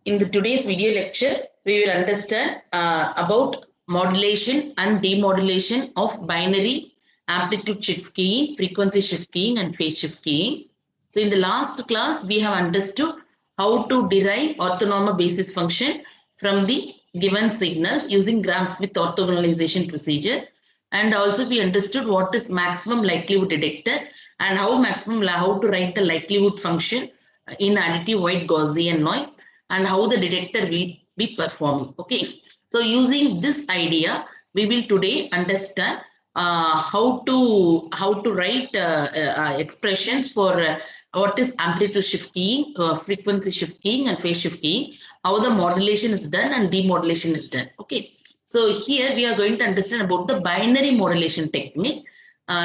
In the today's video lecture, we will understand about modulation and demodulation of binary amplitude shift keying, frequency shift keying, and phase shift keying. So in the last class, we have understood how to derive orthonormal basis function from the given signals using Gram-Smith orthogonalization procedure. And also we understood what is maximum likelihood detector and how to write the likelihood function in additive white Gaussian noise and how the detector will be performing. Okay, so using this idea, we will today understand how to write expressions for what is amplitude shift keying, frequency shift keying, and phase shift keying, how the modulation is done and demodulation is done. Okay, so here we are going to understand about the binary modulation technique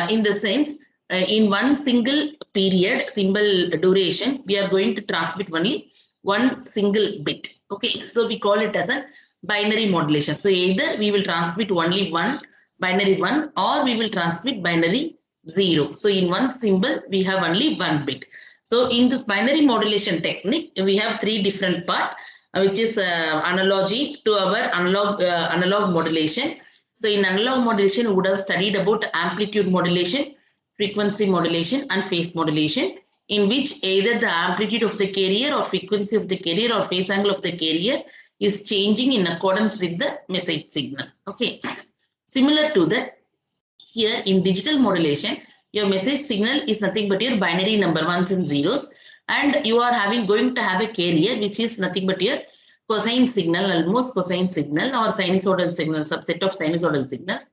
in the sense in one single period, symbol duration, we are going to transmit only one single bit. Okay, so we call it as a binary modulation. So either we will transmit only one binary 1 or we will transmit binary 0. So in one symbol we have only one bit. So in this binary modulation technique we have three different parts, which is analogy to our analog modulation. So in analog modulation we would have studied about amplitude modulation, frequency modulation, and phase modulation, in which either the amplitude of the carrier or frequency of the carrier or phase angle of the carrier is changing in accordance with the message signal. Okay, similar to that, here in digital modulation, your message signal is nothing but your binary number, ones and zeros, and you are going to have a carrier which is nothing but your cosine signal, almost cosine signal, or sinusoidal signal, subset of sinusoidal signals.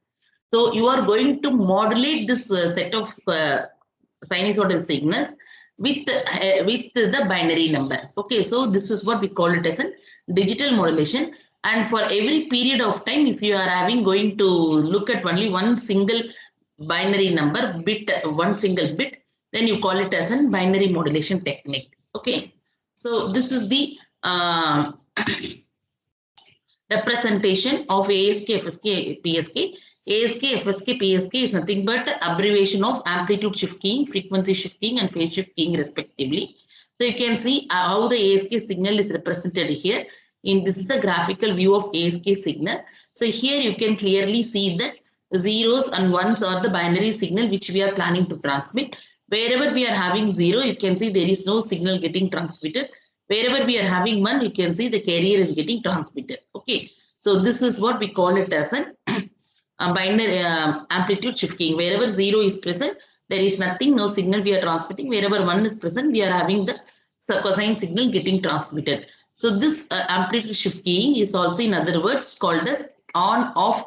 So you are going to modulate this set of sinusoidal signals with the binary number. Okay, so this is what we call it as a digital modulation. And for every period of time, if you are going to look at only one single binary number bit, one single bit, then you call it as a binary modulation technique. Okay, so this is the representation of ASK, FSK, PSK. ASK, FSK, PSK is nothing but abbreviation of amplitude shift keying, frequency shift keying, and phase shift keying respectively. So you can see how the ASK signal is represented here. This is the graphical view of ASK signal. So here you can clearly see that zeros and ones are the binary signal which we are planning to transmit. Wherever we are having 0, you can see there is no signal getting transmitted. Wherever we are having 1, you can see the carrier is getting transmitted. Okay, so this is what we call it as an binary amplitude shift keying. Wherever 0 is present, there is nothing, no signal we are transmitting. Wherever 1 is present, we are having the cosine signal getting transmitted. So this amplitude shift keying is also, in other words, called as on-off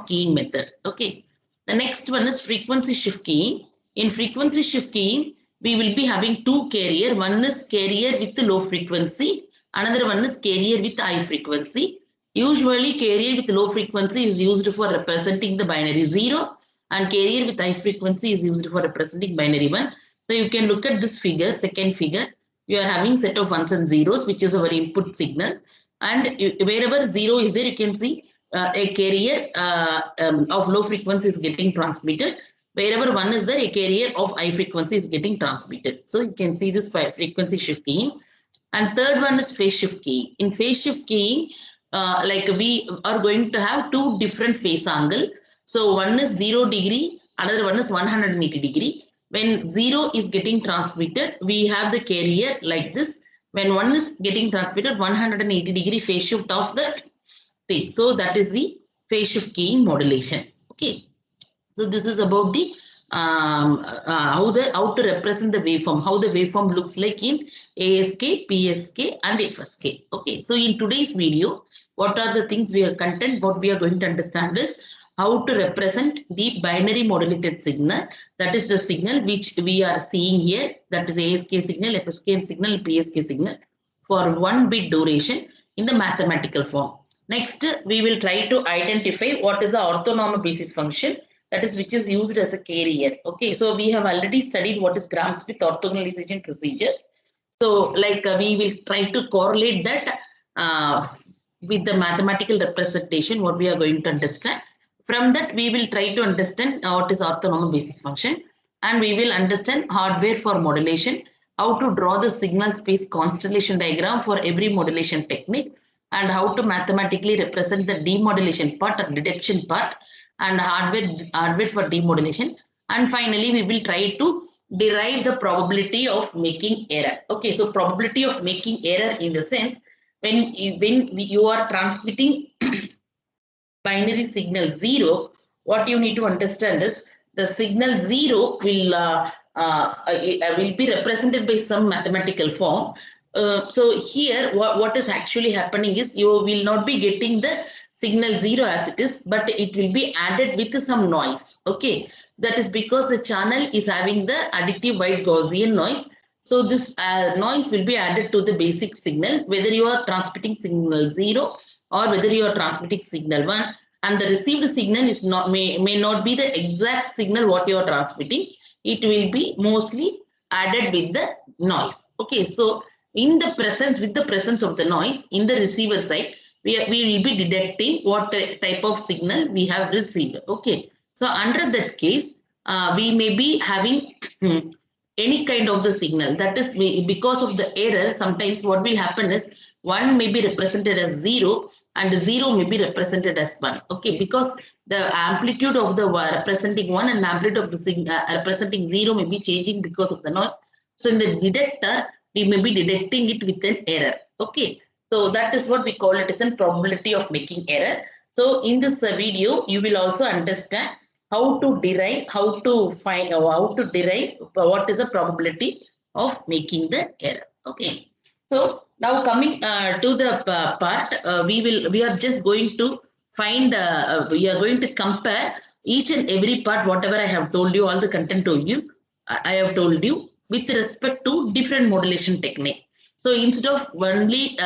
keying method. Okay, the next one is frequency shift keying. In frequency shift keying, we will be having two carrier. One is carrier with low frequency, another one is carrier with high frequency. Usually carrier with low frequency is used for representing the binary 0, and carrier with high frequency is used for representing binary 1. So you can look at this figure, second figure. You are having set of ones and zeros, which is our input signal, and wherever 0 is there, you can see a carrier of low frequency is getting transmitted. Wherever 1 is there, a carrier of high frequency is getting transmitted. So you can see this frequency shift keying. And third one is phase shift keying. In phase shift keying, like we are going to have two different phase angle. So one is 0 degree, another one is 180 degree. When 0 is getting transmitted, we have the carrier like this. When 1 is getting transmitted, 180 degree phase shift of the thing. So that is the phase shift keying modulation. Okay. So this is about the how to represent the waveform, how the waveform looks like in ASK, PSK, and FSK. Okay, so in today's video, what are the things we are content? What we are going to understand is how to represent the binary modulated signal. That is the signal which we are seeing here. That is ASK signal, FSK signal, PSK signal for one bit duration in the mathematical form. Next, we will try to identify what is the orthonormal basis function, that is which is used as a carrier. Okay, so we have already studied what is Gram-Smith orthogonalization procedure. So like we will try to correlate that with the mathematical representation, what we are going to understand. From that, we will try to understand what is orthonormal basis function, and we will understand hardware for modulation, how to draw the signal space constellation diagram for every modulation technique, and how to mathematically represent the demodulation part or detection part, and hardware for demodulation. And finally, we will try to derive the probability of making error. Okay, so probability of making error in the sense when you are transmitting binary signal 0, what you need to understand is the signal 0 will be represented by some mathematical form. So here what is actually happening is you will not be getting the signal 0 as it is, but it will be added with some noise. Okay, that is because the channel is having the additive white Gaussian noise. So this noise will be added to the basic signal, whether you are transmitting signal 0 or whether you are transmitting signal 1, and the received signal is not may not be the exact signal what you are transmitting. It will be mostly added with the noise. Okay, so in the presence of the noise in the receiver side, we will be detecting what type of signal we have received. Okay, so under that case, we may be having any kind of the signal. That is because of the error. Sometimes what will happen is 1 may be represented as 0 and 0 may be represented as 1. Okay, because the amplitude of the representing 1 and amplitude of the representing 0 may be changing because of the noise. So in the detector, we may be detecting it with an error. Okay, so that is what we call it as a probability of making error. So in this video, you will also understand how to derive what is the probability of making the error. Okay, so now coming to the part, we are just going to find we are going to compare each and every part, whatever I have told you, all the content to you I have told you with respect to different modulation technique. So instead of only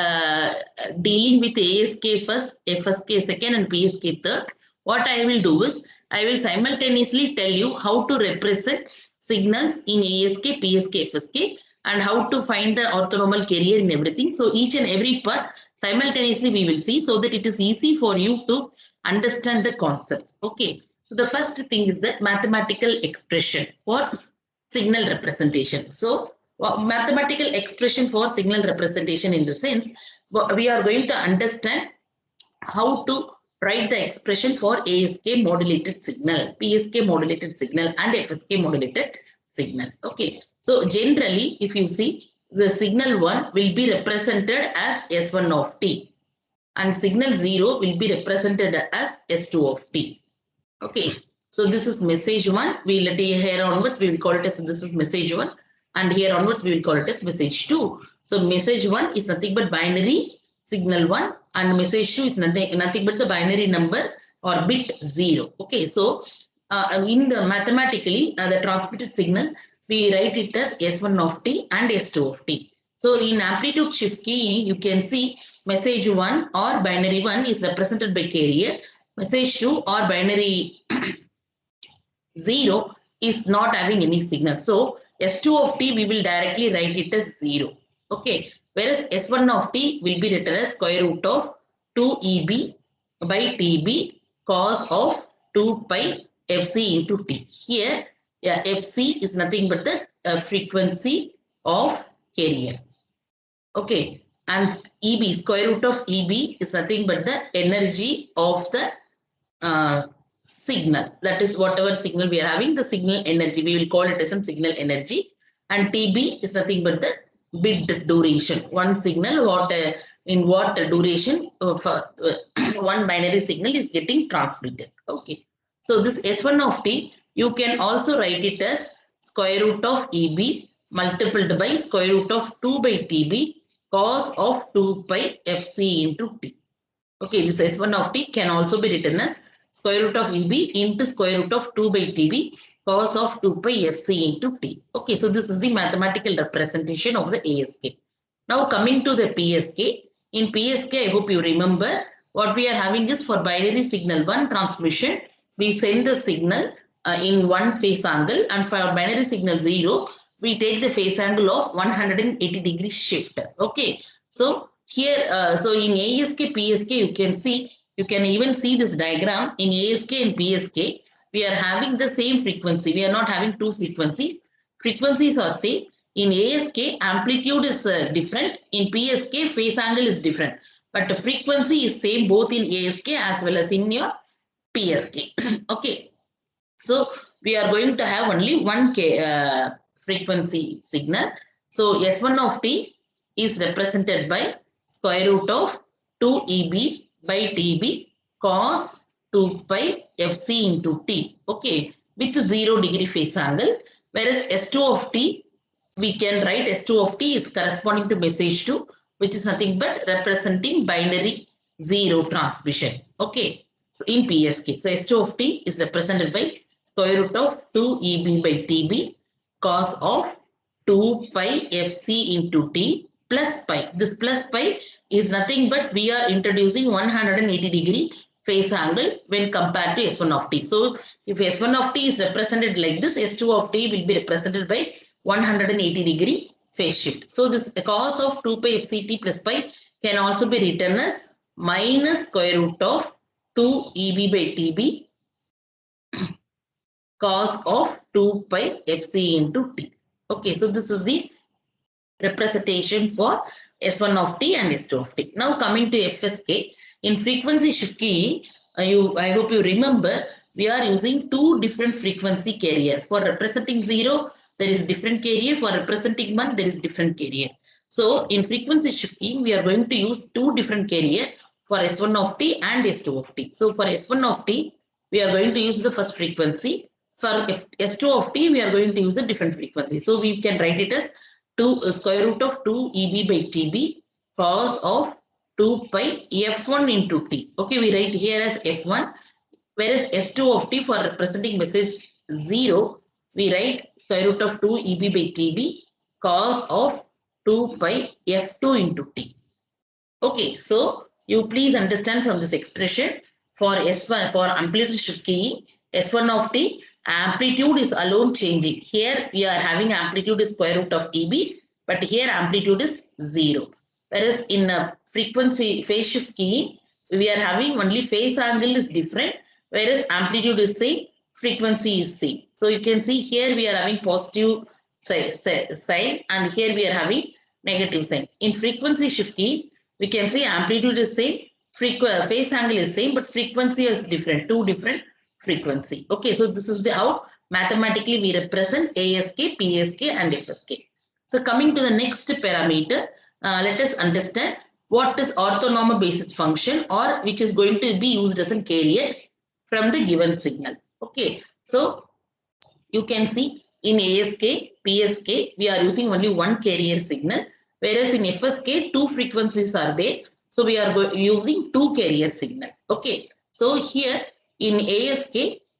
dealing with ASK first, FSK second and PSK third, what I will do is I will simultaneously tell you how to represent signals in ASK, PSK, FSK, and how to find the orthonormal carrier in everything. So each and every part simultaneously we will see, so that it is easy for you to understand the concepts. Okay, so the first thing is that mathematical expression for signal representation. So mathematical expression for signal representation in the sense, we are going to understand how to write the expression for ASK modulated signal, PSK modulated signal, and FSK modulated signal. Okay, so generally, if you see, the signal 1 will be represented as S1 of t, and signal 0 will be represented as S2 of t. Okay, so this is message 1. We'll here onwards we will call it as this is message 1, and here onwards we will call it as message 2. So message 1 is nothing but binary signal 1, and message 2 is nothing but the binary number or bit 0. Okay, so in the mathematically the transmitted signal, we write it as S1 of t and S2 of t. So in amplitude shift keying, you can see message 1 or binary 1 is represented by carrier. Message 2 or binary 0 is not having any signal. So S2 of t, we will directly write it as 0. Okay. Whereas S1 of t will be written as square root of 2EB by TB cos of 2 pi FC into t. Here, FC is nothing but the frequency of carrier. Okay. And EB, square root of EB is nothing but the energy of the signal. That is whatever signal we are having, the signal energy. We will call it as a signal energy. And TB is nothing but the bit duration. One signal, in what duration of one binary signal is getting transmitted. Okay. So this S1 of t, you can also write it as square root of EB multiplied by square root of 2 by TB cos of 2 pi FC into t. Okay, this S1 of t can also be written as square root of EB into square root of 2 by TB cos of 2 pi FC into t. Okay, so this is the mathematical representation of the ASK. Now coming to the PSK. In PSK, I hope you remember what we are having is for binary signal 1 transmission, we send the signal in one phase angle, and for binary signal 0, we take the phase angle of 180 degree shift. Okay, so here, so in ASK, PSK, you can even see this diagram. In ASK and PSK, we are having the same frequency. We are not having two frequencies. Frequencies are same. In ASK, amplitude is different. In PSK, phase angle is different. But the frequency is same both in ASK as well as in your PSK. Okay. So we are going to have only one frequency signal. So S1 of t is represented by square root of 2EB by TB cos 2 pi FC into t. Okay, with 0 degree phase angle. Whereas S2 of t, we can write S2 of t is corresponding to message 2, which is nothing but representing binary 0 transmission. Okay, so in PSK, so S2 of t is represented by square root of 2EB by TB cos of 2 pi FC into t plus pi. This plus pi is nothing but we are introducing 180 degree phase angle when compared to S1 of t. So if S1 of t is represented like this, S2 of t will be represented by 180 degree phase shift. So this cos of 2 pi FCT plus pi can also be written as minus square root of 2 EB by TB cos of 2 pi FC into t. Okay, so this is the representation for S1 of t and S2 of t. Now coming to FSK, in frequency shift key, I hope you remember, we are using two different frequency carrier. For representing 0, there is different carrier. For representing 1, there is different carrier. So in frequency shift key, we are going to use two different carrier for S1 of t and S2 of t. So for S1 of t, we are going to use the first frequency. For S2 of t, we are going to use a different frequency. So we can write it as square root of 2 EB by TB cos of 2 pi F1 into t. Okay, we write here as F1, whereas S2 of t for representing message 0, we write square root of 2 EB by TB cos of 2 pi F2 into t. Okay, so you please understand from this expression for S1, for amplitude shift keying, S1 of t, amplitude is alone changing. Here we are having amplitude is square root of EB, but here amplitude is 0. Whereas in frequency phase shift keying, we are having only phase angle is different, whereas amplitude is same, frequency is same. So you can see here we are having positive sign and here we are having negative sign. In frequency shift key, we can say amplitude is same, phase angle is same, but frequency is different, two different frequency. Okay, so this is the how mathematically we represent ASK, PSK and FSK. So coming to the next parameter, let us understand what is orthonormal basis function or which is going to be used as a carrier from the given signal. Okay, so you can see in ASK, PSK, we are using only one carrier signal, whereas in FSK, two frequencies are there. So we are using two carrier signal. Okay, so here in ASK,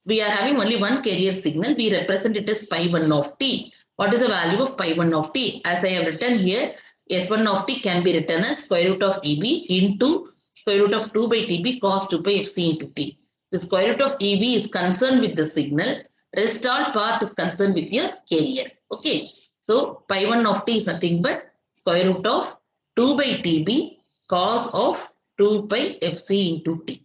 we are having only one carrier signal. We represent it as pi 1 of t. What is the value of pi 1 of t? As I have written here, S1 of t can be written as square root of EB into square root of 2 by TB cos 2 pi FC into t. The square root of EB is concerned with the signal. Rest all part is concerned with your carrier. Okay. So pi 1 of t is nothing but square root of 2 by TB cos of 2 pi FC into t.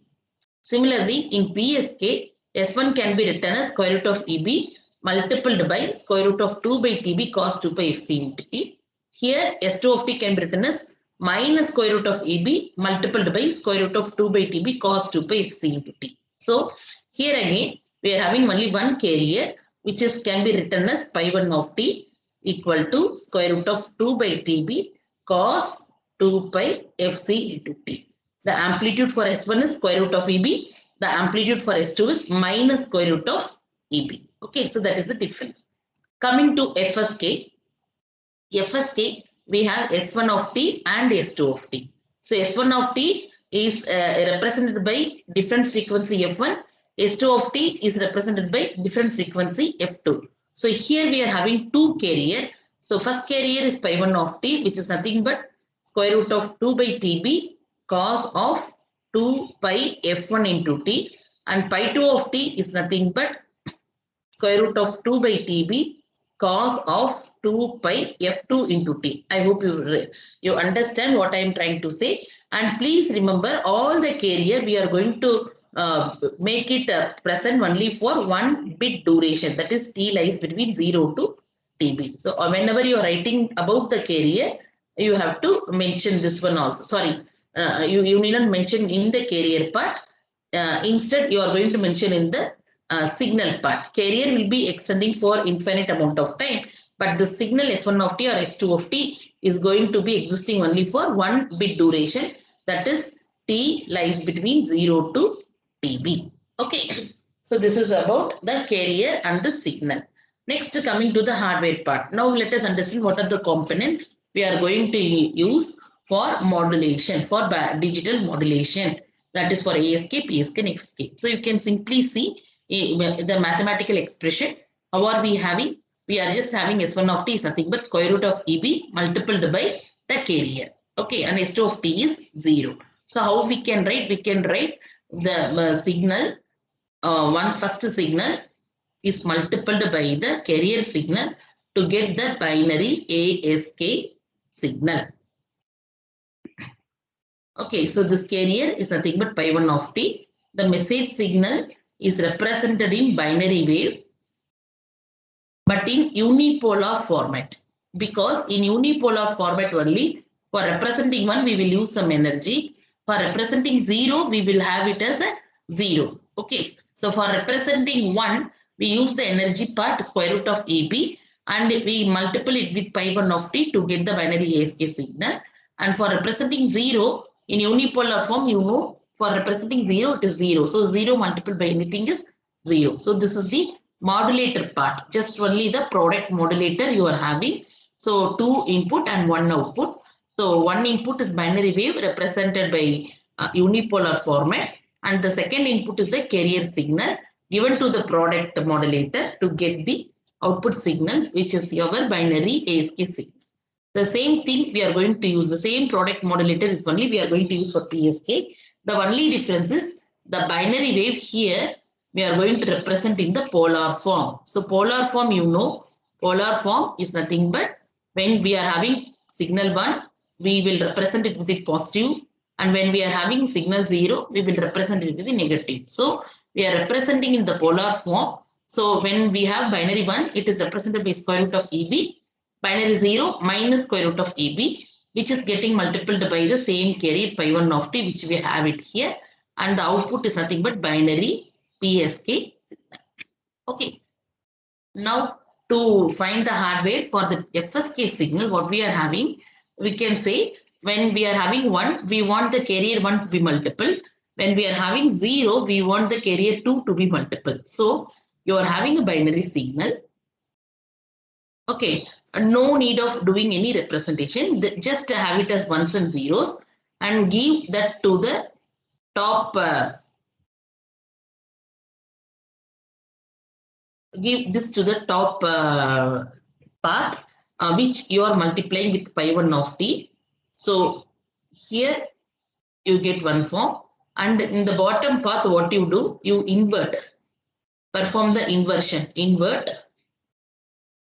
Similarly, in PSK, S1 can be written as square root of EB multiplied by square root of 2 by TB cos 2 pi FC into t. Here, S2 of t can be written as minus square root of EB multiplied by square root of 2 by TB cos 2 pi FC into t. So, here again, we are having only one carrier, which is can be written as pi 1 of t equal to square root of 2 by TB cos 2 pi FC into t. The amplitude for S1 is square root of EB. The amplitude for S2 is minus square root of EB. Okay, so that is the difference. Coming to FSK, we have S1 of t and S2 of t. So S1 of t is represented by different frequency F1. S2 of t is represented by different frequency F2. So here we are having two carrier. So first carrier is pi 1 of t, which is nothing but square root of 2 by TB cos of 2 pi F1 into t, and pi 2 of t is nothing but square root of 2 by TB cos of 2 pi F2 into t. I hope you understand what I am trying to say. And please remember, all the carrier we are going to make it present only for 1 bit duration, that is t lies between 0 to TB. So whenever you are writing about the carrier, you have to mention this one also. Sorry, you need not mention in the carrier part. Instead, you are going to mention in the signal part. Carrier will be extending for infinite amount of time, but the signal S1 of t or S2 of t is going to be existing only for 1 bit duration. That is, t lies between 0 to TB. Okay. So this is about the carrier and the signal. Next, coming to the hardware part. Now let us understand what are the components we are going to use for modulation, for digital modulation. That is for ASK, PSK, and FSK. So you can simply see the mathematical expression. How are we having? We are just having S1 of t is nothing but square root of EB multiplied by the carrier. Okay, and S2 of t is 0. So how we can write? We can write the signal. One first signal is multiplied by the carrier signal to get the binary ASK signal. Okay, so this carrier is nothing but pi1 of t. The message signal is represented in binary wave, but in unipolar format. Because in unipolar format only, for representing 1, we will use some energy. For representing 0, we will have it as a 0. Okay, so for representing 1, we use the energy part square root of EB and we multiply it with pi1 of t to get the binary ASK signal. And for representing 0, in unipolar form, you know, for representing 0, it is 0. So 0 multiplied by anything is 0. So this is the modulator part. Just only the product modulator you are having. So 2 input and 1 output. So 1 input is binary wave represented by unipolar format. And the second input is the carrier signal given to the product modulator to get the output signal, which is your binary ASK signal. The same thing we are going to use, the same product modulator is only we are going to use for PSK. The only difference is the binary wave here we are going to represent in the polar form. So polar form, you know, polar form is nothing but when we are having signal 1, we will represent it with the positive, and when we are having signal 0, we will represent it with the negative. So we are representing in the polar form. So when we have binary 1, it is represented by square root of EB. Binary 0 minus square root of EB, which is getting multiplied by the same carrier pi1 of t, which we have it here. And the output is nothing but binary PSK signal. Okay. Now to find the hardware for the FSK signal, what we are having, we can say when we are having 1, we want the carrier 1 to be multiple. When we are having 0, we want the carrier 2 to be multiple. So you are having a binary signal. Okay, no need of doing any representation. Just have it as ones and zeros and give that to the top. Give this to the top path, which you are multiplying with pi1 of t. So here you get one form, and in the bottom path, what you do, you invert, perform the inversion, invert,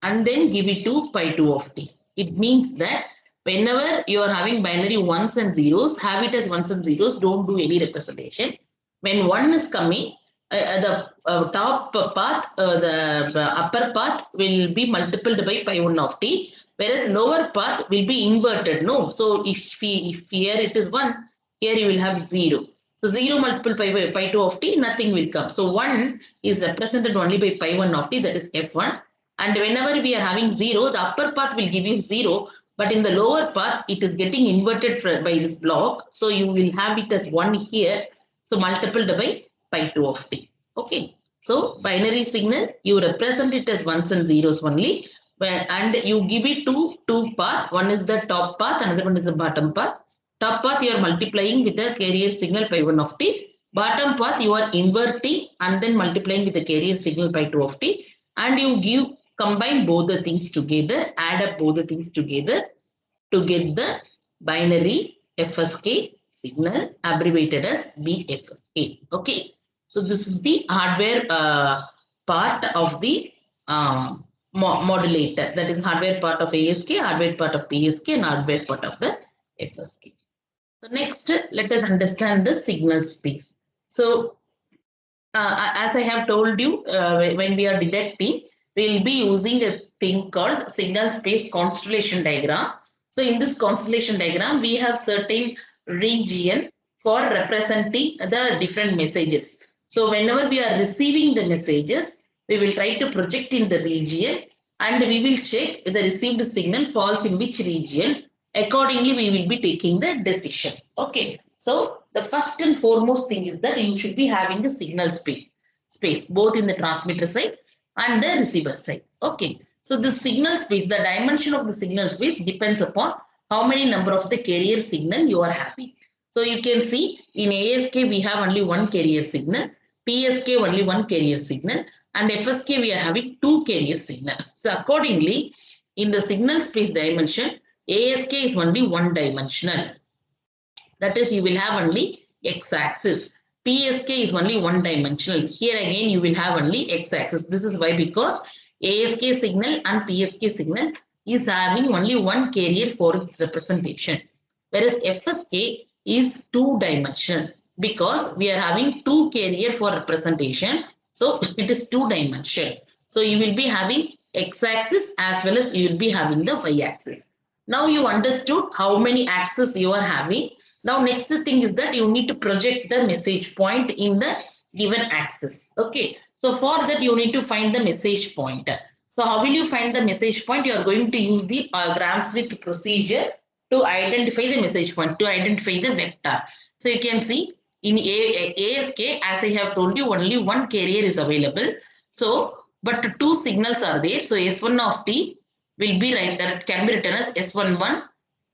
and then give it to pi2 of t. It means that whenever you are having binary ones and zeros, have it as ones and zeros, don't do any representation. When 1 is coming, the top path, the upper path will be multiplied by pi1 of t, whereas lower path will be inverted. No, so if here it is 1, here you will have 0. So 0 multiplied by pi2 of t, nothing will come. So 1 is represented only by pi1 of t, that is f1. And whenever we are having 0, the upper path will give you 0, but in the lower path, it is getting inverted by this block. So you will have it as 1 here. So multiplied by pi2 of t. Okay. So binary signal, you represent it as ones and zeros only. And you give it to two path. One is the top path, another one is the bottom path. Top path, you are multiplying with the carrier signal pi1 of t. Bottom path, you are inverting and then multiplying with the carrier signal pi2 of t. And you combine both the things together, add up both the things together to get the binary FSK signal, abbreviated as BFSK. Okay. So this is the hardware part of the modulator. That is hardware part of ASK, hardware part of PSK, and hardware part of the FSK. So next, let us understand the signal space. So as I have told you, when we are detecting, we'll be using a thing called signal space constellation diagram. So in this constellation diagram, we have certain region for representing the different messages. So whenever we are receiving the messages, we will try to project in the region and we will check if the received signal falls in which region. Accordingly, we will be taking the decision. Okay. So the first and foremost thing is that you should be having the signal space both in the transmitter side and the receiver side. Okay. So the signal space, the dimension of the signal space depends upon how many number of the carrier signal you are having. So you can see in ASK we have only one carrier signal, PSK only one carrier signal, and FSK we are having two carrier signal. So accordingly, in the signal space dimension, ASK is only one dimensional. That is, you will have only x-axis. PSK is only one dimensional. Here again, you will have only x-axis. This is why, because ASK signal and PSK signal is having only one carrier for its representation. Whereas FSK is two-dimensional because we are having two carrier for representation. So it is two-dimensional. So you will be having x-axis as well as you will be having the y-axis. Now you understood how many axes you are having. Now next thing is that you need to project the message point in the given axis. Okay. So for that you need to find the message point. So how will you find the message point? You are going to use the Grams with procedure to identify the message point, to identify the vector. So you can see in ASK, as I have told you, only one carrier is available. So, but two signals are there. So S1 of t will be can be written as S11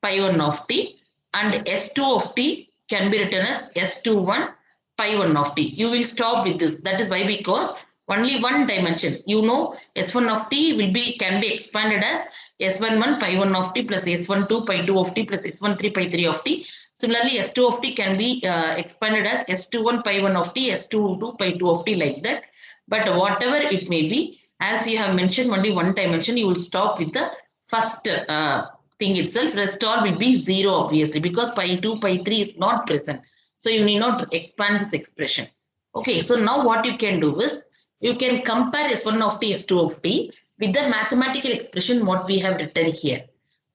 pi 1 of t, and S2 of t can be written as S21 pi 1 of t. You will stop with this. That is why, because only one dimension. You know, S1 of t can be expanded as S11 pi 1 of t plus S12 pi 2 of t plus S13 pi 3 of t. Similarly, S2 of t can be expanded as S21 pi 1 of t, S22 pi 2 of t, like that. But whatever it may be, as you have mentioned only one dimension, you will stop with the first thing itself. Rest all will be 0, obviously, because pi 2, pi 3 is not present. So you need not expand this expression. Okay, so now what you can do is, you can compare S1 of t, S2 of t with the mathematical expression what we have written here.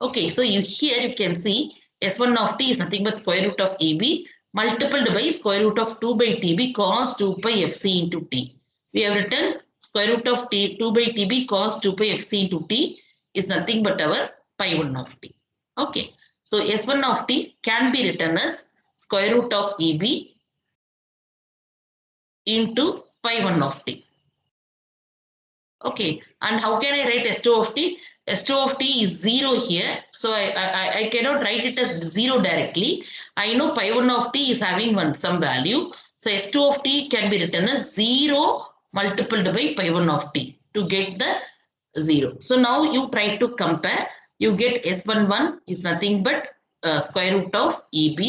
Okay, so here you can see S1 of t is nothing but square root of AB multiplied by square root of 2 by TB cos 2 pi FC into t. We have written square root of 2 by TB cos 2 pi FC into t is nothing but our pi 1 of t. Okay, so S1 of t can be written as square root of EB into pi 1 of t. Okay, and how can I write S2 of t? S2 of t is 0 here. So I cannot write it as 0 directly. I know pi 1 of t is having some value. So S2 of t can be written as 0 multiplied by pi 1 of t to get the 0. So now you try to compare. You get S11 is nothing but square root of EB,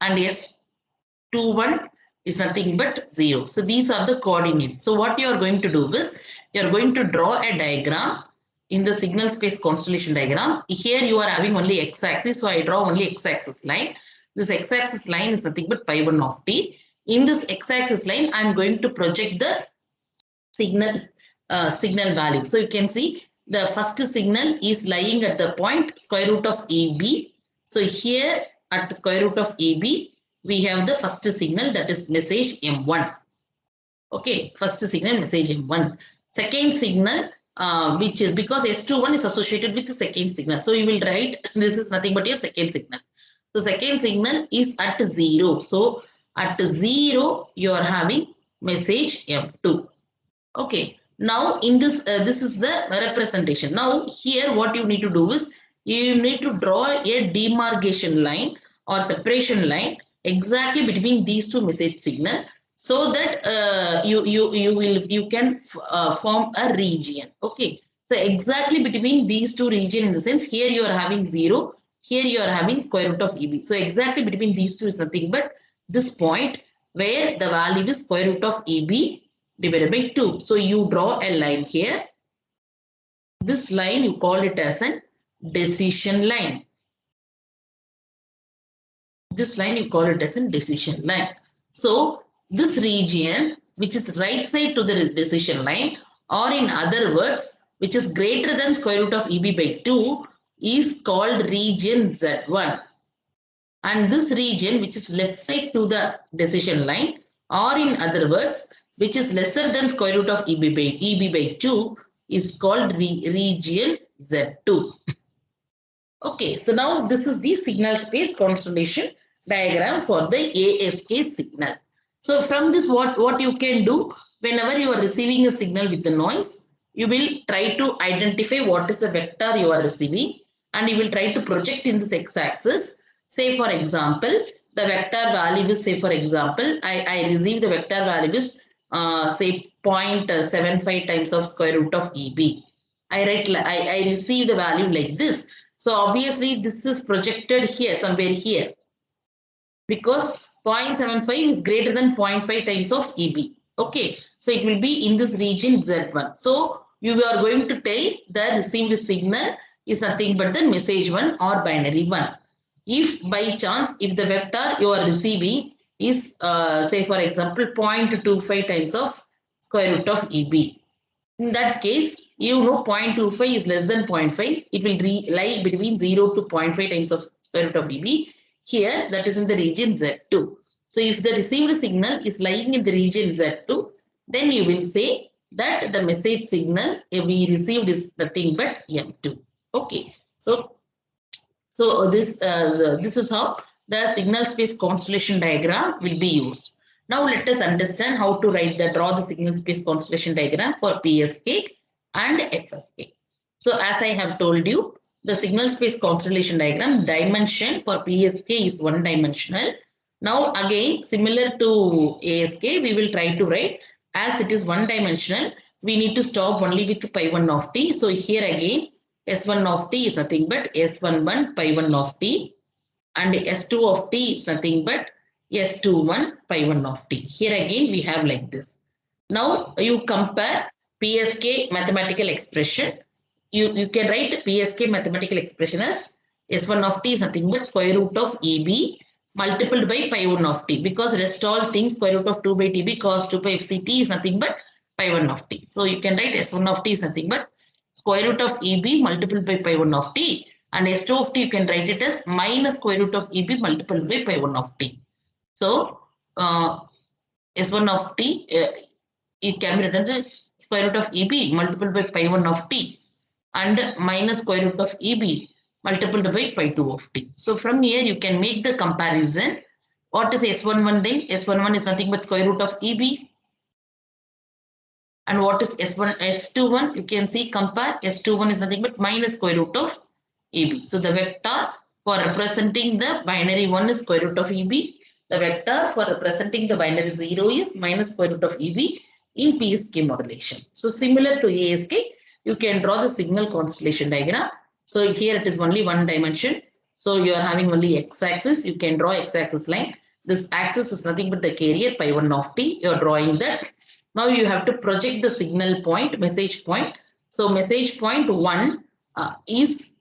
and S21 is nothing but 0. So these are the coordinates. So what you are going to do is, you are going to draw a diagram in the signal space constellation diagram. Here you are having only x-axis. So I draw only x-axis line. This x-axis line is nothing but pi 1 of t. In this x-axis line, I am going to project the signal value. So you can see the first signal is lying at the point square root of AB. So here at square root of AB, we have the first signal, that is message M1. Okay, first signal message M1. Second signal, which is because S21 is associated with the second signal. So you will write this is nothing but your second signal. So second signal is at 0. So at 0, you are having message M2. Okay, now in this, this is the representation. Now here what you need to do is, you need to draw a demarcation line or separation line exactly between these two message signal, so that you can form a region. Okay, so exactly between these two region, in the sense here you are having 0, here you are having square root of EB. So exactly between these two is nothing but this point where the value is square root of EB divided by 2. So you draw a line here. This line you call it as a decision line. This line you call it as a decision line. So this region, which is right side to the decision line, or in other words, which is greater than square root of EB by 2 is called region Z1. And this region, which is left side to the decision line, or in other words, which is lesser than square root of EB by 2 is called region Z2. Okay, so now this is the signal space constellation diagram for the ASK signal. So from this, what you can do, whenever you are receiving a signal with the noise, you will try to identify what is the vector you are receiving, and you will try to project in this x-axis. Say for example, the vector value is, say for example, I receive the vector value is say 0.75 times of square root of EB. I receive the value like this. So obviously this is projected here, somewhere here, because 0.75 is greater than 0.5 times of EB. Okay, so it will be in this region Z1. So you are going to tell the received signal is nothing but the message 1 or binary 1. If by chance, if the vector you are receiving is say for example 0.25 times of square root of EB. In that case, you know 0.25 is less than 0.5. It will lie between 0 to 0.5 times of square root of EB. Here, that is in the region Z2. So if the received signal is lying in the region Z2, then you will say that the message signal we received is nothing but M2. Okay. So this is how the signal space constellation diagram will be used. Now let us understand how to draw the signal space constellation diagram for PSK and FSK. So as I have told you, the signal space constellation diagram dimension for PSK is one dimensional. Now again, similar to ASK, we will try to write as it is one dimensional. We need to stop only with pi 1 of t. So here again, S1 of t is nothing but S11 pi 1 of t, and S2 of t is nothing but S21 pi 1 of t. Here again we have like this. Now you compare PSK mathematical expression. You can write PSK mathematical expression as S1 of t is nothing but square root of EB multiplied by pi 1 of t, because rest all things square root of 2 by TB cos 2 pi FCT is nothing but pi 1 of t. So you can write S1 of t is nothing but square root of EB multiplied by pi 1 of t, and S2 of t you can write it as minus square root of EB multiplied by pi 1 of t. So S1 of t it can be written as square root of EB multiplied by pi 1 of t and minus square root of EB multiplied by pi 2 of t. So from here you can make the comparison. What is S11 then? S11 is nothing but square root of EB. And what is S21? You can see, compare. S21 is nothing but minus square root of EB. So the vector for representing the binary 1 is square root of EB. The vector for representing the binary 0 is minus square root of EB in PSK modulation. So similar to ASK, you can draw the signal constellation diagram. So here it is only one dimension. So you are having only x-axis. You can draw x-axis line. This axis is nothing but the carrier pi 1 of t. You are drawing that. Now you have to project the signal point, message point. So message point 1 is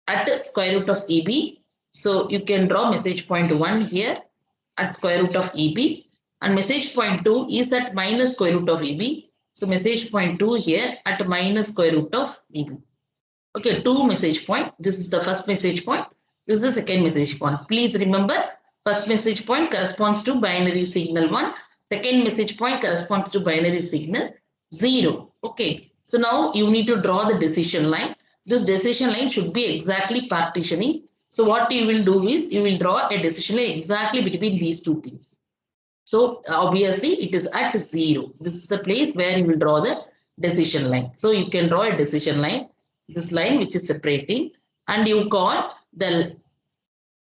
at square root of EB. So you can draw message point 1 here at square root of EB. And message point 2 is at minus square root of EB. So message point 2 here at minus square root of EB. Okay, two message point. This is the first message point. This is the second message point. Please remember, first message point corresponds to binary signal 1. Second message point corresponds to binary signal 0. Okay, so now you need to draw the decision line. This decision line should be exactly partitioning. So what you will do is you will draw a decision line exactly between these two things. So obviously it is at 0. This is the place where you will draw the decision line. So you can draw a decision line, this line which is separating, and you call the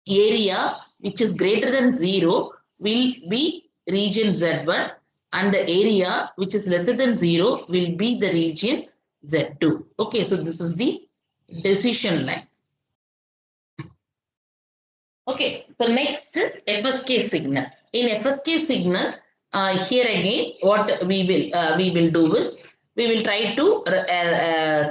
area which is greater than 0 will be region Z1, and the area which is lesser than 0 will be the region Z2. Okay, so this is the decision line. Okay, the next FSK signal. In FSK signal, here again, what we will do is we will try to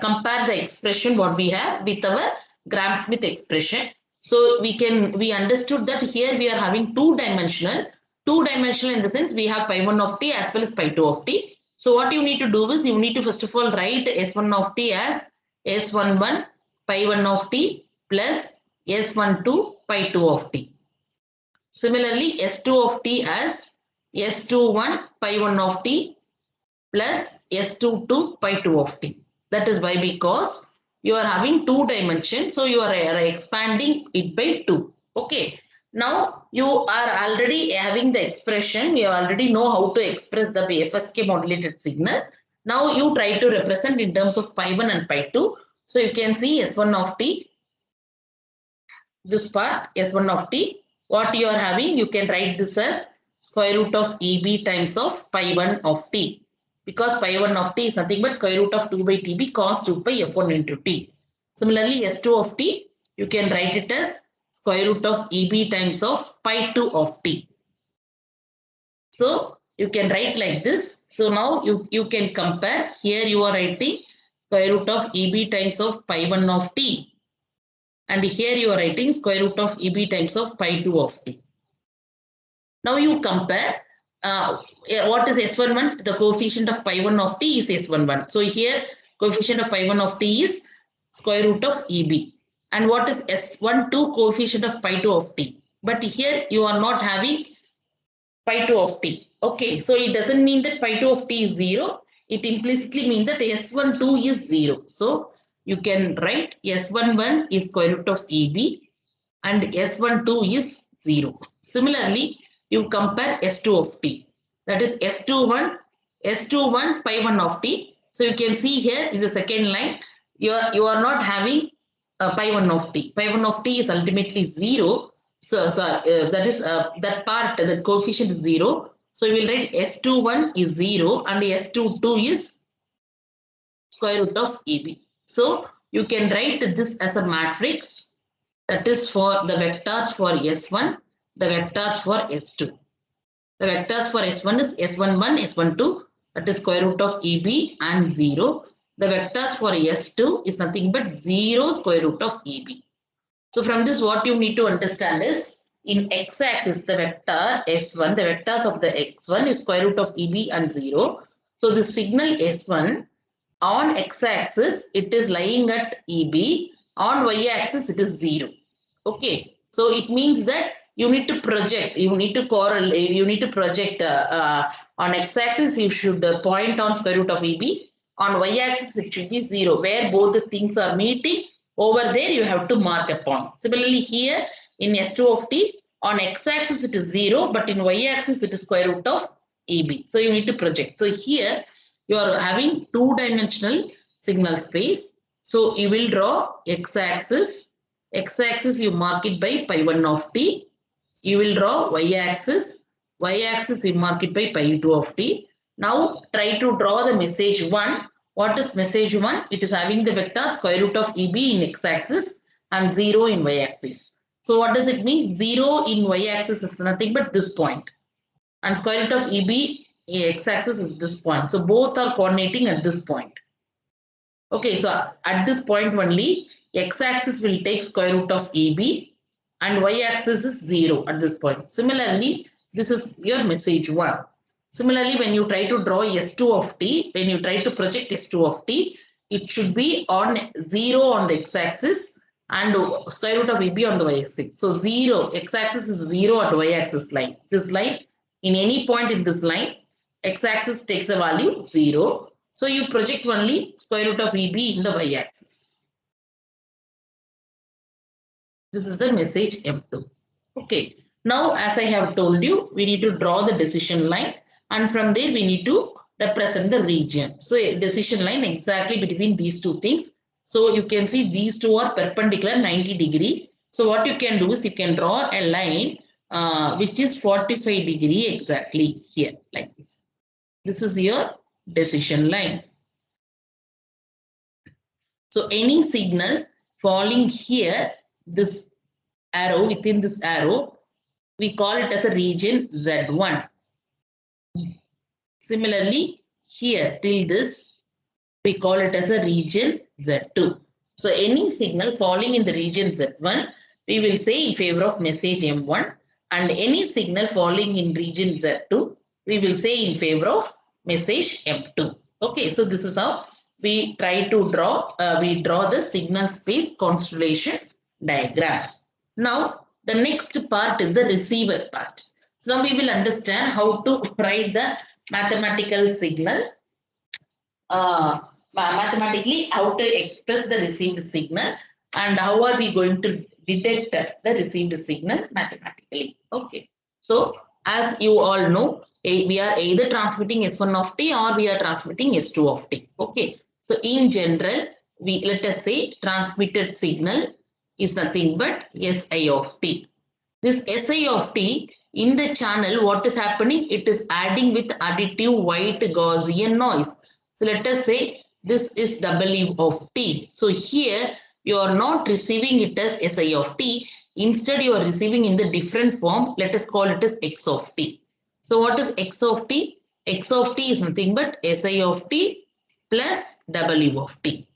compare the expression what we have with our Gram-Schmidt expression. So we understood that here we are having two dimensional in the sense we have pi 1 of t as well as pi 2 of t. So what you need to do is you need to first of all write S1 of t as S11 pi 1 of t plus S12 pi 2 of t. Similarly, S2 of t as S21 pi 1 of t plus S22 pi 2 of t. That is why, because you are having two dimensions, so you are expanding it by 2. Okay. Now you are already having the expression, you already know how to express the FSK modulated signal. Now you try to represent in terms of pi 1 and pi 2. So you can see S1 of t, this part S1 of t. What you are having, you can write this as square root of EB times of pi 1 of t. Because pi 1 of t is nothing but square root of 2 by TB cos 2 pi F1 into t. Similarly, S2 of t, you can write it as square root of EB times of pi 2 of t. So you can write like this. So now you can compare. Here you are writing square root of EB times of pi 1 of t. And here you are writing square root of EB times of pi 2 of t. Now you compare what is S11? The coefficient of pi 1 of t is S11. So here coefficient of pi 1 of t is square root of EB. And what is S12 coefficient of pi 2 of t? But here you are not having pi 2 of t. Okay, so it doesn't mean that pi 2 of t is 0. It implicitly means that S12 is 0. So you can write S11 is square root of EB and S12 is 0. Similarly, you compare S2 of t. That is S21 pi 1 of t. So you can see here in the second line, you are not having pi 1 of t. Pi 1 of t is ultimately 0. So that is that part, the coefficient is 0. So you will write S21 is 0 and S22 is square root of EB. So you can write this as a matrix, that is for the vectors for S1, the vectors for S2. The vectors for S1 is S11, S12, that is square root of EB and 0. The vectors for S2 is nothing but 0 square root of EB. So from this, what you need to understand is, in x-axis, the vector S1, the vectors of the x1 is square root of EB and 0. So the signal S1 on x-axis, it is lying at EB. On y-axis, it is 0. Okay. So it means that you need to project, you need to correlate, you need to project on x-axis, you should point on square root of EB. On y-axis, it should be 0, where both the things are meeting. Over there, you have to mark a point. Similarly, here in S2 of t, on x-axis, it is 0, but in y-axis, it is square root of EB. So you need to project. So here, you are having two-dimensional signal space. So you will draw x-axis. X-axis, you mark it by pi 1 of t. You will draw y-axis. Y-axis, you mark it by pi 2 of t. Now try to draw the message 1. What is message 1? It is having the vector square root of EB in x-axis and 0 in y-axis. So what does it mean? 0 in y-axis is nothing but this point. And square root of EB x-axis is this point. So both are coordinating at this point. Okay, so at this point only, x-axis will take square root of EB and y-axis is 0 at this point. Similarly, this is your message 1. Similarly, when you try to draw S2 of t, when you try to project S2 of t, it should be on 0 on the x-axis and square root of EB on the y-axis. So 0, x-axis is 0 at y-axis line. This line, in any point in this line, x-axis takes a value 0. So you project only square root of EB in the y-axis. This is the message M2. Okay. Now, as I have told you, we need to draw the decision line, and from there we need to represent the region. So a decision line exactly between these two things. So you can see these two are perpendicular 90 degree. So what you can do is you can draw a line which is 45 degree exactly here like this. This is your decision line. So any signal falling here, this arrow, within this arrow, we call it as a region Z1. Similarly, here till this, we call it as a region Z2. So any signal falling in the region Z1, we will say in favor of message M1, and any signal falling in region Z2, we will say in favor of message M2. Okay, so this is how we try to draw, we draw the signal space constellation diagram. Now, the next part is the receiver part. So now we will understand how to write the mathematical signal, mathematically how to express the received signal and how are we going to detect the received signal mathematically. Okay, so as you all know, we are either transmitting S1 of t or we are transmitting S2 of t. Okay, so in general, we let us say transmitted signal is nothing but Si of t. This Si of t in the channel, what is happening? It is adding with additive white Gaussian noise. So let us say this is W of t. So here you are not receiving it as Si of t. Instead, you are receiving in the different form. Let us call it as X of t. So what is X of t? X of t is nothing but Si of t plus W of t.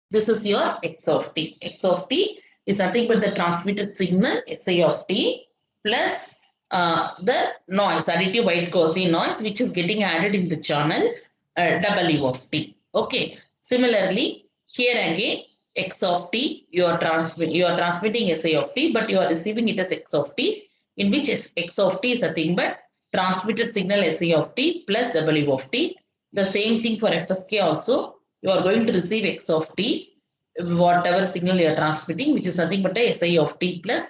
This is your X of t. X of t is nothing but the transmitted signal Si of t plus the noise, additive white Gaussian noise, which is getting added in the channel W of t. Okay. Similarly, here again X of t, you are transmitting Si of t, but you are receiving it as X of t, in which X of t is nothing but transmitted signal Si of t plus W of t. The same thing for FSK also. You are going to receive X of t, whatever signal you are transmitting, which is nothing but a Si of t plus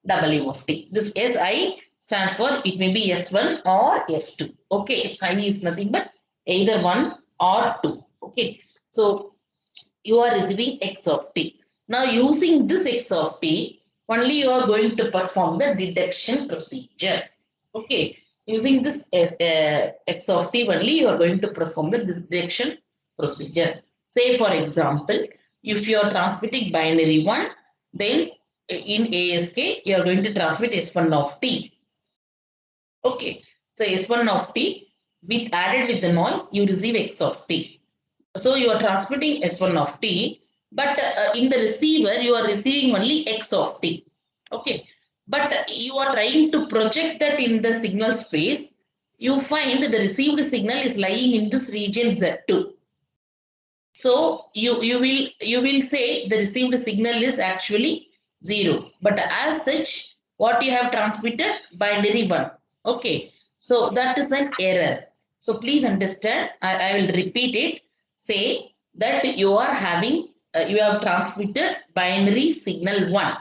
W of t. This Si stands for, it may be S1 or S2. Okay, I is nothing but either 1 or 2. Okay, so you are receiving X of t. Now using this X of t, only you are going to perform the detection procedure. Okay, using this X of t only you are going to perform the detection procedure. Say for example, if you are transmitting binary 1, then in ASK you are going to transmit S1 of t. Okay, so S1 of t with added with the noise, you receive X of t. So you are transmitting S1 of t, but in the receiver, you are receiving only X of t. Okay, but you are trying to project that in the signal space. You find the received signal is lying in this region Z2. So you will say the received signal is actually 0. But as such, what you have transmitted? Binary 1. Okay. So that is an error. So please understand. I will repeat it. Say that you are having, you have transmitted binary signal 1.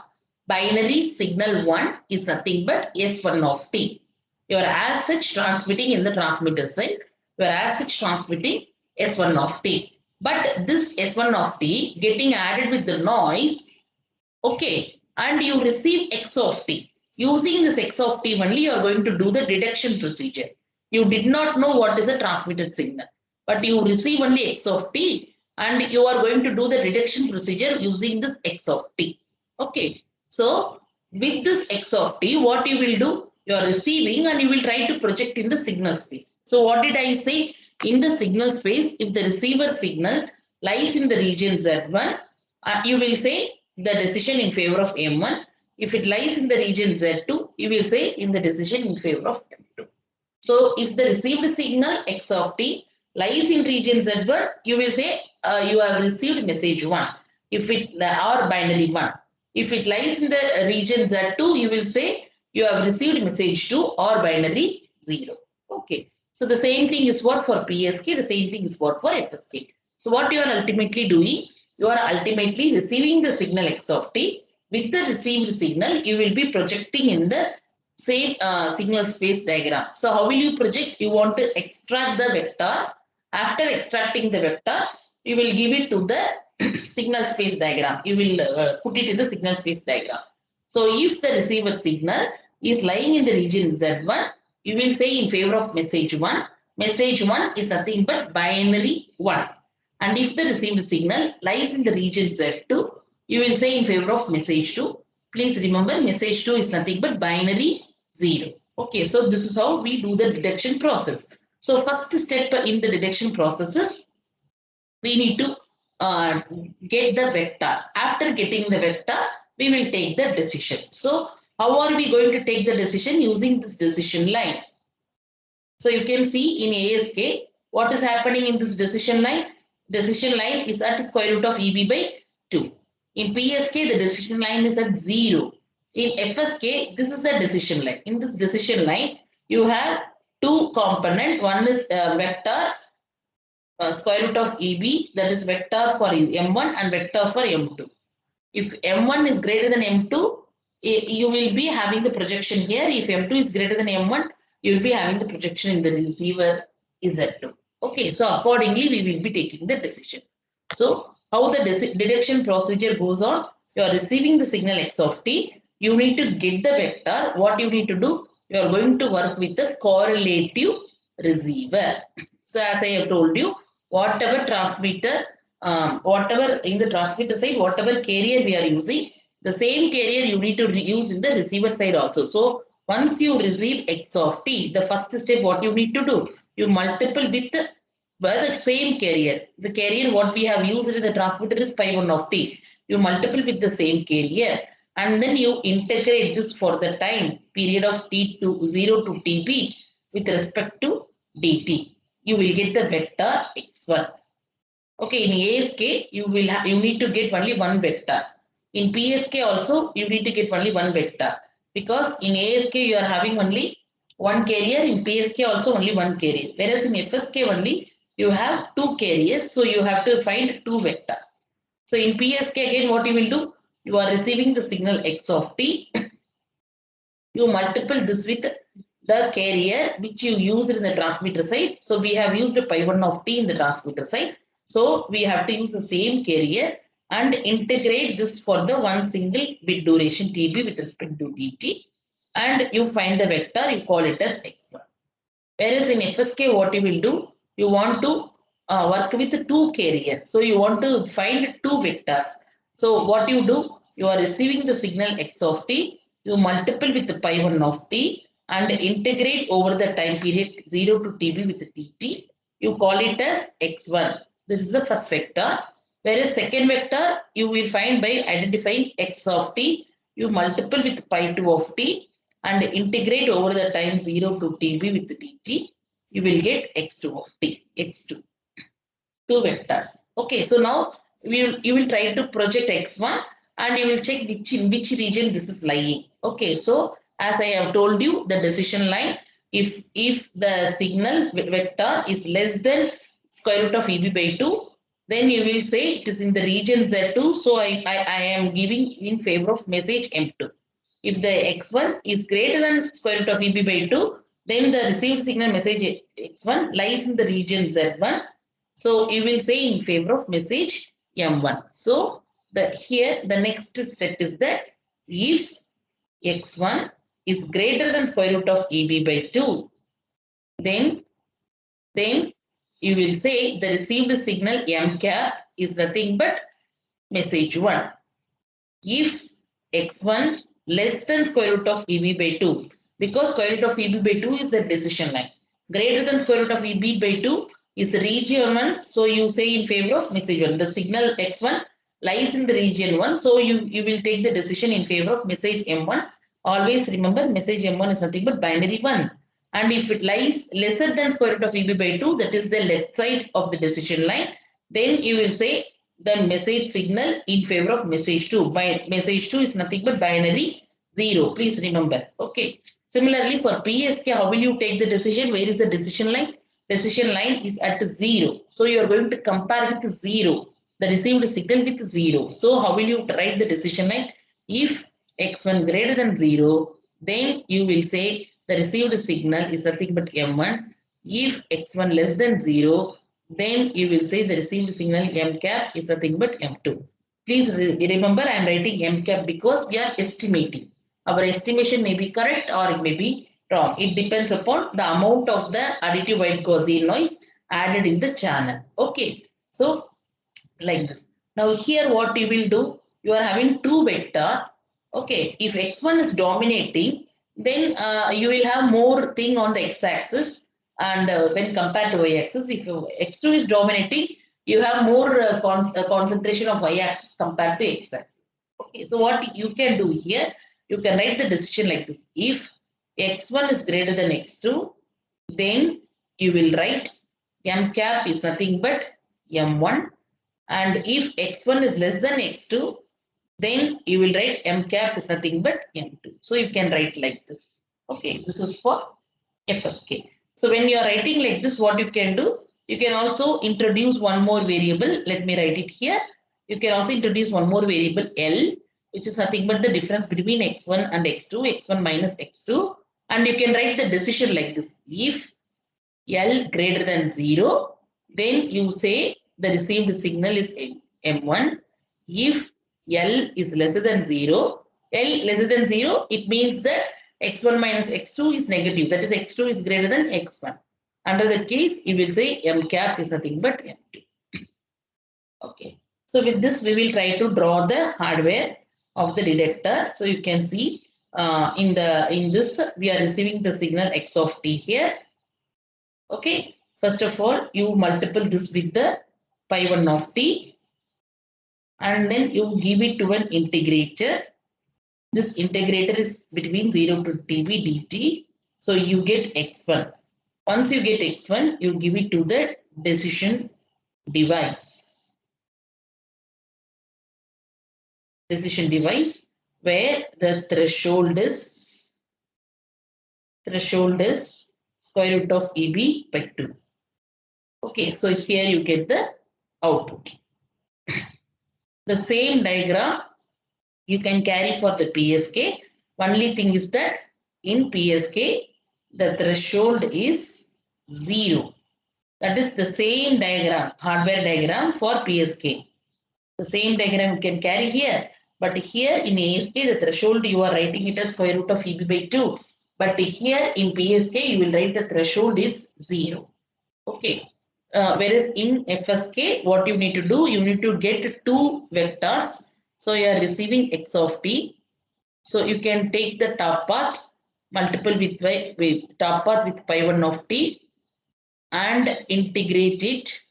Binary signal 1 is nothing but S1 of t. You are as such transmitting in the transmitter side. You are as such transmitting S1 of t. But this S1 of t getting added with the noise, okay, and you receive X of t. Using this X of t only, you are going to do the detection procedure. You did not know what is a transmitted signal, but you receive only X of t and you are going to do the detection procedure using this X of t. Okay, so with this X of t, what you will do? You are receiving and you will try to project in the signal space. So what did I say? In the signal space, if the receiver signal lies in the region Z1, you will say the decision in favor of M1. If it lies in the region Z2, you will say in the decision in favor of M2. So if the received signal X of t lies in region Z1, you will say you have received message 1. If it or binary 1. If it lies in the region Z2, you will say you have received message 2 or binary 0. Okay. So the same thing is what for PSK, the same thing is what for FSK. So what you are ultimately doing, you are ultimately receiving the signal X of t. With the received signal, you will be projecting in the same signal space diagram. So how will you project? You want to extract the vector. After extracting the vector, you will give it to the signal space diagram. You will put it in the signal space diagram. So if the receiver signal is lying in the region Z1, you will say in favor of message 1. Message 1 is nothing but binary 1. And if the received signal lies in the region Z2, you will say in favor of message 2. Please remember, message 2 is nothing but binary 0. Okay, so this is how we do the detection process. So first step in the detection process is we need to get the vector. After getting the vector, we will take the decision. So how are we going to take the decision? Using this decision line. So you can see in ASK, what is happening in this decision line? Decision line is at square root of EB by 2. In PSK, the decision line is at 0. In FSK, this is the decision line. In this decision line, you have two component. One is vector square root of EB, that is vector for M1 and vector for M2. If M1 is greater than M2, you will be having the projection here. If M2 is greater than M1, you will be having the projection in the receiver Z2. Okay, so accordingly, we will be taking the decision. So, how the deduction procedure goes on? You are receiving the signal X of t. You need to get the vector. What you need to do? You are going to work with the correlative receiver. So, as I have told you, whatever transmitter, whatever in the transmitter side, whatever carrier we are using, the same carrier you need to use in the receiver side also. So once you receive X of t, the first step what you need to do, you multiple with the same carrier. The carrier what we have used in the transmitter is pi1 of t. You multiple with the same carrier and then you integrate this for the time period of t to 0 to tb with respect to dt. You will get the vector x1. Okay, in ASK, you need to get only one vector. In PSK also, you need to get only one vector. Because in ASK, you are having only one carrier. In PSK also only one carrier. Whereas in FSK only, you have two carriers. So you have to find two vectors. So in PSK again, what you will do? You are receiving the signal X of t. You multiple this with the carrier which you used in the transmitter side. So we have used pi1 of t in the transmitter side. So we have to use the same carrier and integrate this for the one single bit duration TB with respect to dt. And you find the vector, you call it as x1. Whereas in FSK, what you will do, you want to work with two carrier. So you want to find two vectors. So what you do, you are receiving the signal x of t, you multiple with pi1 of t and integrate over the time period 0 to tb with dt. You call it as x1. This is the first vector. Whereas second vector, you will find by identifying x of t, you multiple with pi2 of t and integrate over the time 0 to tb with dt, you will get x2 of t, x2. Two vectors. Okay, so now you will try to project x1 and you will check in which region this is lying. Okay, so as I have told you, the decision line, if the signal vector is less than square root of EB by 2, then you will say it is in the region Z2. So I am giving in favor of message M2. If the x1 is greater than square root of EB by 2, then the received signal message x1 lies in the region Z1. So you will say in favor of message M1. So here the next step is that if x1 is greater than square root of EB by 2, then you will say the received signal M cap is nothing but message 1. If x1 less than square root of EB by 2, because square root of EB by 2 is the decision line. Greater than square root of EB by 2 is region 1. So you say in favor of message 1. The signal x1 lies in the region 1. So you will take the decision in favor of message M1. Always remember message M1 is nothing but binary 1. And if it lies lesser than square root of EB by 2, that is the left side of the decision line, then you will say the message signal in favor of message 2. By message 2 is nothing but binary 0. Please remember. Okay. Similarly, for PSK, how will you take the decision? Where is the decision line? Decision line is at 0. So you are going to compare with 0. The received signal with 0. So how will you write the decision line? If x1 greater than 0, then you will say the received signal is nothing but M1. If x1 less than 0, then you will say the received signal M cap is nothing but M2. Please remember I am writing M cap because we are estimating. Our estimation may be correct or it may be wrong. It depends upon the amount of the additive white Gaussian noise added in the channel. Okay. So like this. Now here what you will do, you are having two vector. Okay. If x1 is dominating, then you will have more thing on the x-axis. And when compared to y-axis, if x2 is dominating, you have more concentration of y-axis compared to x-axis. Okay, so what you can do here, you can write the decision like this. If x1 is greater than x2, then you will write m cap is nothing but m1, and if x1 is less than x2, then you will write m cap is nothing but m2. So you can write like this. Okay, this is for FSK. So when you are writing like this, what you can do, you can also introduce one more variable. Let me write it here. You can also introduce one more variable L, which is nothing but the difference between x1 and x2, x1 minus x2. And you can write the decision like this. If L greater than 0, then you say the received signal is M1. If L is lesser than 0, L lesser than 0, it means that x1 minus x2 is negative. That is, x2 is greater than x1. Under the case, you will say M cap is nothing but M2. Okay. So with this, we will try to draw the hardware of the detector. So you can see in this, we are receiving the signal x of t here. Okay, first of all, you multiply this with the pi 1 of t, and then you give it to an integrator. This integrator is between 0 to dB dt. So you get x1. Once you get x1, you give it to the decision device. Decision device where the threshold is square root of EB by 2. Okay, so here you get the output. The same diagram you can carry for the PSK. Only thing is that in PSK, the threshold is 0. That is the same diagram, hardware diagram for PSK. The same diagram you can carry here. But here in ASK, the threshold you are writing it as square root of EB by 2. But here in PSK, you will write the threshold is 0. Okay. Whereas in FSK, what you need to do, you need to get two vectors. So you are receiving x of t. So you can take the top path, multiple with top path with pi 1 of t, and integrate it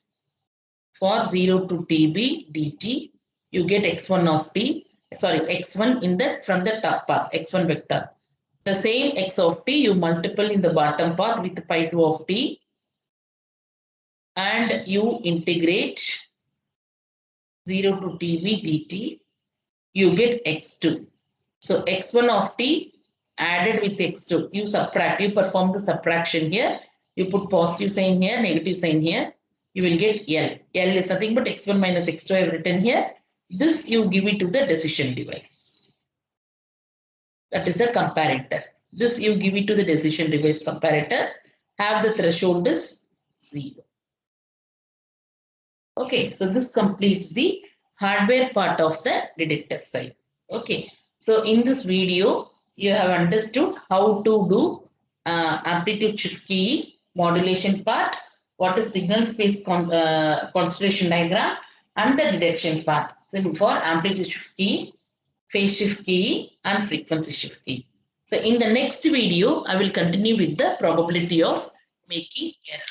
for 0 to tb dt. You get x1 of t. Sorry, x1 in the from the top path, x1 vector. The same x of t you multiple in the bottom path with pi 2 of t, and you integrate 0 to tb dt, you get x2. So x1 of t added with x2, you subtract, you perform the subtraction here, you put positive sign here, negative sign here, you will get L. L is nothing but x1 minus x2 I have written here. This you give it to the decision device. That is the comparator. This you give it to the decision device comparator. Have the threshold is 0. Okay, so this completes the hardware part of the detector side. Okay, so in this video, you have understood how to do amplitude shift key modulation part, what is signal space constellation diagram, and the detection part. So for amplitude shift key, phase shift key, and frequency shift key. So in the next video, I will continue with the probability of making error.